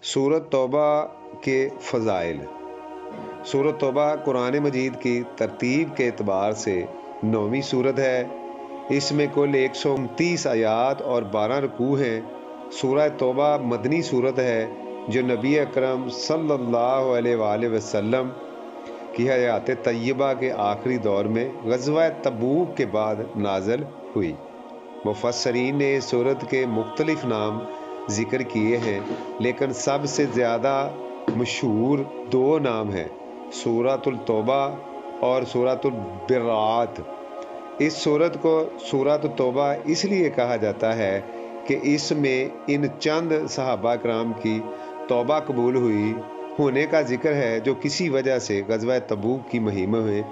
सूरत तौबा के फ़ज़ाइल। सूरत तौबा कुरान मजीद की तरतीब के एतबार से 9वीं सूरत है। इसमें कुल 129 आयात और 12 रुकू हैं। सूरह तौबा मदनी सूरत है जो नबी अकरम सल्लल्लाहु अलैहि वसल्लम की हयात तय्यबा के आखिरी दौर में ग़ज़वा तबूक के बाद नाज़िल हुई। मुफस्सरीन ने इस सूरत के मुख्तलिफ नाम ज़िक्र किए हैं, लेकिन सबसे ज़्यादा मशहूर दो नाम हैं, सूरतुल तौबा और सूरतुल बरात। इस सूरत को सूरत तौबा इसलिए कहा जाता है कि इसमें इन चंद सहाबा कराम की तौबा कबूल होने का जिक्र है जो किसी वजह से ग़ज़वा तबूक की मुहिम में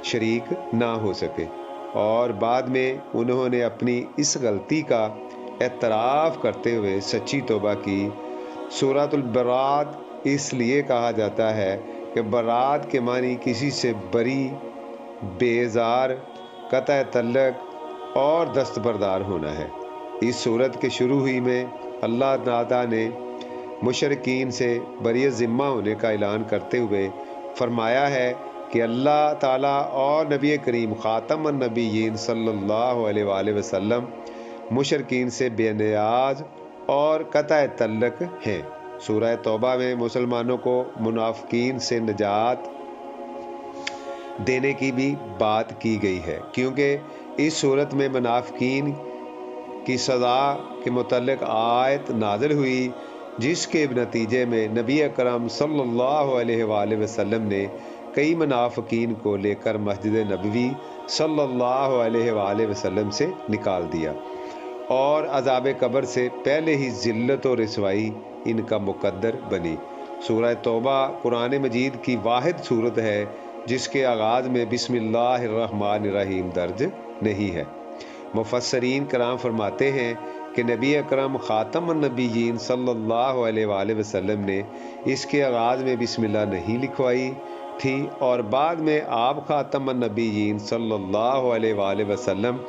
शरीक ना हो सके और बाद में उन्होंने अपनी इस गलती का एतराफ़ करते हुए सच्ची तौबा की। सूरतुल बरात इसलिए कहा जाता है कि बरात के मानी किसी से बरी, बेजार, कतई तल्लक और दस्तबरदार होना है। इस सूरत के शुरू ही में अल्लाह ताला ने मुशरिकीन से बरी ज़िम्मा होने का ऐलान करते हुए फरमाया है कि अल्लाह ताला और नबी करीम ख़ातमुन नबिय्यीन सल्लल्लाहु अलैहि वसल्लम मुशरिकीन से बेनियाज और कतई तल्लक हैं। सूरह तौबा में मुसलमानों को मुनाफिकीन से निजात देने की भी बात की गई है, क्योंकि इस सूरत में मुनाफिकीन की सज़ा के मुतल्लिक़ आयत नाज़िल हुई, जिसके नतीजे में नबी अकरम सल्लल्लाहु अलैहि वसल्लम ने कई मुनाफिकीन को लेकर मस्जिद नबवी सल्लल्लाहु अलैहि वसल्लम से निकाल दिया और अज़ाब कब्र से पहले ही ज़िल्लत और रिसवाई इनका मुकद्दर बनी। सूरह तौबा कुरान मजीद की वाहिद सूरत है जिसके आगाज़ में बिस्मिल्लाहिर्रहमानिर्रहीम दर्ज नहीं है। मुफस्सरीन कराम फरमाते हैं कि नबी अकरम ख़ातमुन नबिय्यीन सल्लल्लाहु अलैहि वसल्लम ने इसके आगाज़ में बिस्मिल्लाह नहीं लिखवाई थी और बाद में आप ख़ातमुन नबिय्यीन सल्लल्लाहु अलैहि वसल्लम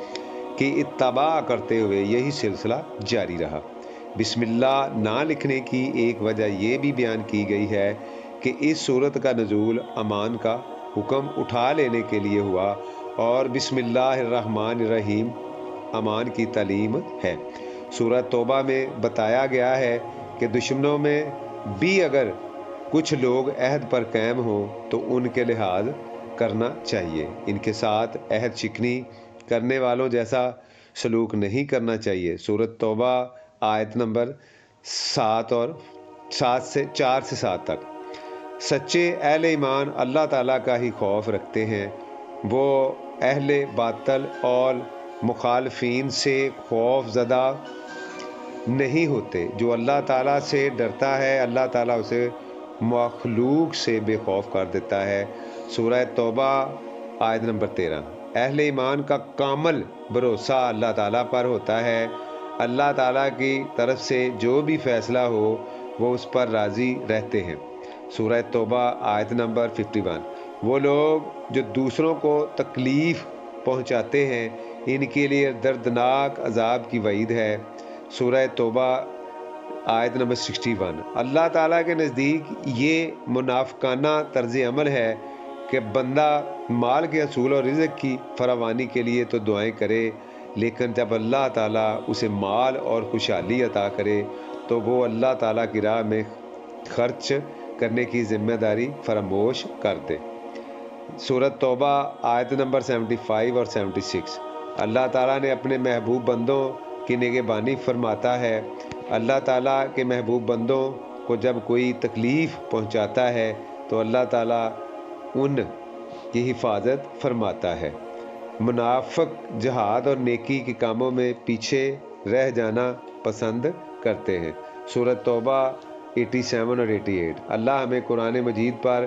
की इत्तबा करते हुए यही सिलसिला जारी रहा। बिस्मिल्लाह ना लिखने की एक वजह यह भी बयान की गई है कि इस सूरत का नज़ूल अमान का हुक्म उठा लेने के लिए हुआ और बिस्मिल्लाहिर्रहमानिर्रहीम अमान की तालीम है। सूरह तौबा में बताया गया है कि दुश्मनों में भी अगर कुछ लोग अहद पर कायम हो तो उनके लिहाज करना चाहिए। इनके साथ अहद शिकनी करने वालों जैसा सलूक नहीं करना चाहिए। सूरत तौबा आयत नंबर 4 से 7 तक। सच्चे अहले ईमान अल्लाह ताला का ही खौफ रखते हैं। वो अहले बातल और मुखालफीन से खौफ ज़दा नहीं होते। जो अल्लाह ताला से डरता है अल्लाह ताला उसे मखलूक से बेखौफ कर देता है। सूरह तौबा आयत नंबर 13। अहले ईमान का कामल भरोसा अल्लाह ताला पर होता है। अल्लाह ताला की तरफ से जो भी फैसला हो वो उस पर राज़ी रहते हैं। सूरह तौबा आयत नंबर 51। वो लोग जो दूसरों को तकलीफ़ पहुंचाते हैं इनके लिए दर्दनाक अजाब की वईद है। सूरह तौबा आयत नंबर 61। अल्लाह ताला के नज़दीक ये मुनाफिकाना तर्ज अमल है कि बंदा माल के असूल और रिज़्क़ की फरावानी के लिए तो दुआएं करे, लेकिन जब अल्लाह ताला उसे माल और खुशहाली अता करे तो वो अल्लाह ताला की राह में खर्च करने की ज़िम्मेदारी फरामोश कर दे। सूरत तौबा आयत नंबर 75 और 76। अल्लाह ताला ने अपने महबूब बंदों की निगहबानी फरमाता है। अल्लाह ताला के महबूब बंदों को जब कोई तकलीफ़ पहुंचाता है तो अल्लाह ताला उन की हिफाजत फरमाता है। मुनाफिक जहाद और नेकी के कामों में पीछे रह जाना पसंद करते हैं। सूरत तौबा 87 और 88। अल्लाह हमें कुरान मजीद पर